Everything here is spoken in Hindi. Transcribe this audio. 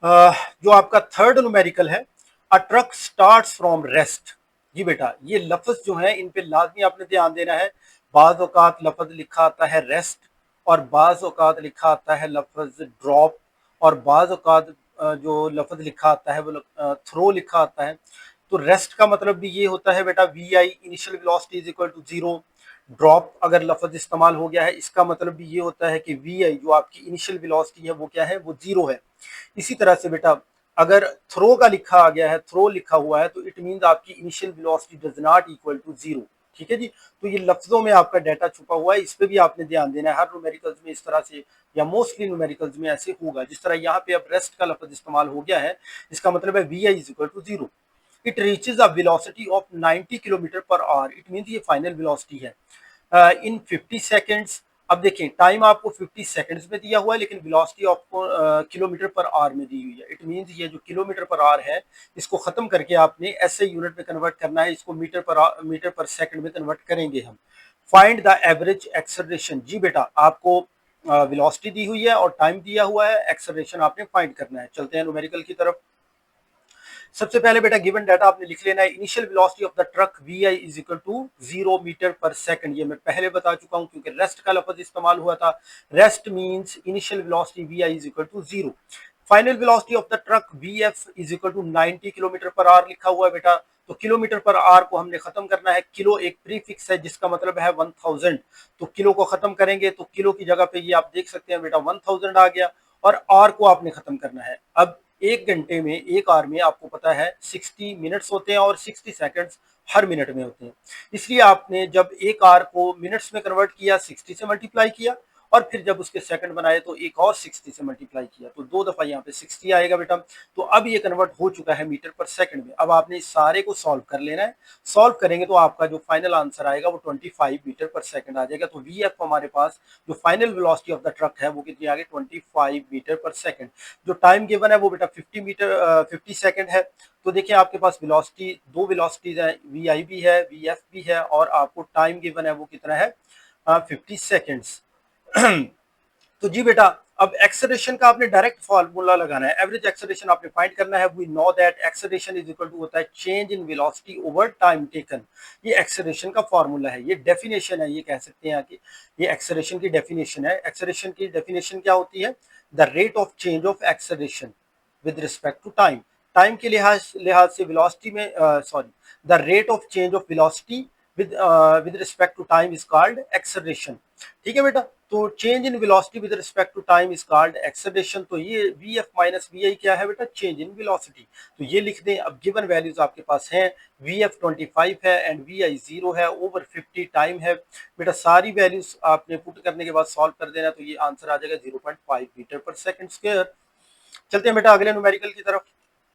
जो आपका थर्ड न्यूमेरिकल है, अ ट्रक स्टार्ट्स फ्रॉम रेस्ट। जी बेटा, ये लफ्ज जो है इन पे लाजमी आपने ध्यान देना है। बाज औकात लफ्ज लिखा आता है रेस्ट, और बाज औकात लिखा आता है लफ्ज ड्रॉप, और बाज औकात जो लफ्ज लिखा आता है वो थ्रो लिखा आता है। तो रेस्ट का मतलब भी ये होता है बेटा, V I initial velocity is equal to zero. Drop अगर लफ्ज इस्तेमाल हो गया है, इसका मतलब भी ये होता है कि वी आई जो आपकी इनिशियल वेलोसिटी है वो क्या है, वो जीरो है। इसी तरह से बेटा, अगर थ्रो का लिखा आ गया है, थ्रो लिखा हुआ है, तो इट मींस आपकी initial velocity does not equal to zero. ठीक है जी। तो ये लफ्जों में आपका डाटा छुपा हुआ है, इस पे भी आपने ध्यान देना है। हर न्यूमेरिकल्स में इस तरह से, या मोस्टली न्यूमेरिकल्स में ऐसे होगा। जिस तरह यहाँ पे अब रेस्ट का लफ्ज इस्तेमाल हो गया है, इसका मतलब है V I is equal to zero. It reaches a velocity of 90 kilometre per hour. It means ये फाइनल वेलोसिटी है इन 50 सेकेंड्स। अब देखें, टाइम आपको 50 सेकेंड्स में दिया हुआ है, लेकिन वेलोसिटी आपको किलोमीटर पर आवर में दी हुई है। इट मींस ये जो किलोमीटर पर आवर है, इसको खत्म करके आपने एसआई यूनिट में कन्वर्ट करना है। इसको मीटर पर सेकंड में कन्वर्ट करेंगे हम। Find the average acceleration. जी बेटा, आपको वेलोसिटी दी हुई है और टाइम दिया हुआ है, एक्सेलरेशन आपने फाइंड करना है। चलते हैं न्यूमेरिकल की तरफ। सबसे पहले बेटा, गिवन डाटा आपने लिख लेना है। Initial velocity of the truck V I is equal to 0 metre per second. ये मैं पहले बता चुका हूं, क्योंकि रेस्ट का लफ्ज इस्तेमाल हुआ था। Rest means initial velocity V I is equal to zero. Final velocity of the truck V F is equal to 90 kilometre per hour लिखा हुआ है बेटा। तो किलोमीटर पर आवर को हमने खत्म करना है। किलो एक प्रीफिक्स है, जिसका मतलब है 1000। तो किलो को खत्म करेंगे तो किलो की जगह पे ये आप देख सकते हैं बेटा 1000 आ गया, और आर को आपने खत्म करना है। अब एक घंटे में, एक आवर में आपको पता है 60 मिनट्स होते हैं, और 60 सेकंड्स हर मिनट में होते हैं। इसलिए आपने जब एक आवर को मिनट्स में कन्वर्ट किया, 60 से मल्टीप्लाई किया, और फिर जब उसके सेकंड बनाए तो एक और 60 से मल्टीप्लाई किया, तो दो दफा यहाँ पे 60 आएगा बेटा। तो अब ये कन्वर्ट हो चुका है मीटर पर सेकंड में। अब आपने इस सारे को सॉल्व कर लेना है। सॉल्व करेंगे तो आपका जो फाइनल आंसर आएगा वो 25 मीटर पर सेकंड आ जाएगा। तो वी एफ हमारे पास जो final velocity of the truck है वो कितनी आ गई, 25 मीटर पर सेकंड। जो टाइम गिवन है वो बेटा 50 सेकंड है। तो देखिए, आपके पास वेलोसिटी, दो वेलोसिटीज है, वी आई भी है, वी एफ भी है, और आपको टाइम गिवन है वो कितना है, 50 सेकेंड्स। तो जी बेटा, अब एक्सेलरेशन का आपने डायरेक्ट फॉर्मूला लगाना है। एवरेज एक्सेलरेशन आपने फाइंड करना है। We know that acceleration is equal to होता है change in velocity over time taken. ये एक्सेलरेशन का फॉर्मूला है, ये डेफिनेशन है, ये कह सकते हैं कि ये एक्सेलरेशन की डेफिनेशन है। एक्सेलरेशन की डेफिनेशन क्या होती है, the rate of change of acceleration with respect to time. Time के लिहाज लिहाज से वेलोसिटी में, sorry, the rate of change of velocity with respect to time is called acceleration. ठीक है बेटा। तो change in velocity with respect to time is called acceleration. तो ये V F minus V I क्या है बेटा, चेंज इन वेलोसिटी। तो ये लिख दें। अब गिवन वैल्यूज आपके पास हैं, वी एफ 25 है एंड वी आई 0 है, ओवर 50 टाइम है बेटा। सारी वैल्यूज आपने पुट करने के बाद सॉल्व कर देना, तो ये आंसर आ जाएगा 0.5 मीटर पर सेकंड स्क्वायर। चलते हैं बेटा अगले न्यूमेरिकल की तरफ।